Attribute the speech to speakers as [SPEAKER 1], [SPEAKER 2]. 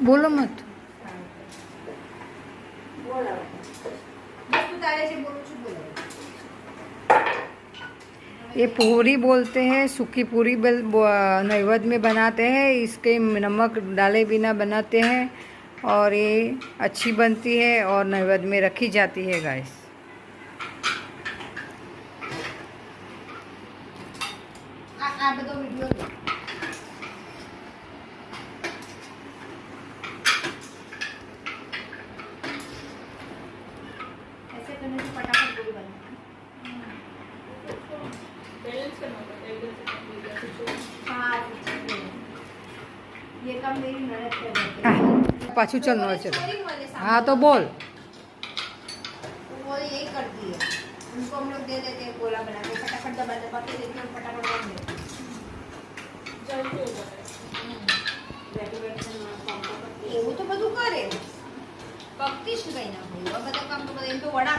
[SPEAKER 1] बोलो मत। ये पूरी बोलते हैं, सूखी पूरी नैवेद्य में बनाते हैं। इसके नमक डाले बिना बनाते हैं और ये अच्छी बनती है और नैवेद्य में रखी जाती है गाइस।
[SPEAKER 2] ऐसे करने से फटाफट पूरी बनती है। हाँ, ये काम मेरी ननद कर देती है।
[SPEAKER 1] पाछू चलना है, चलो। हाँ तो बोल।
[SPEAKER 2] वो यही करती है, उनको हम लोग दे देते हैं गोला बना के, फटाफट दबा दबा के देते हैं, फटाफट बन देते हैं। એવું તો બધું કરે, ભક્તિ જ કઈ ના હોય, બધા કામ તો બધા એમ તો વડા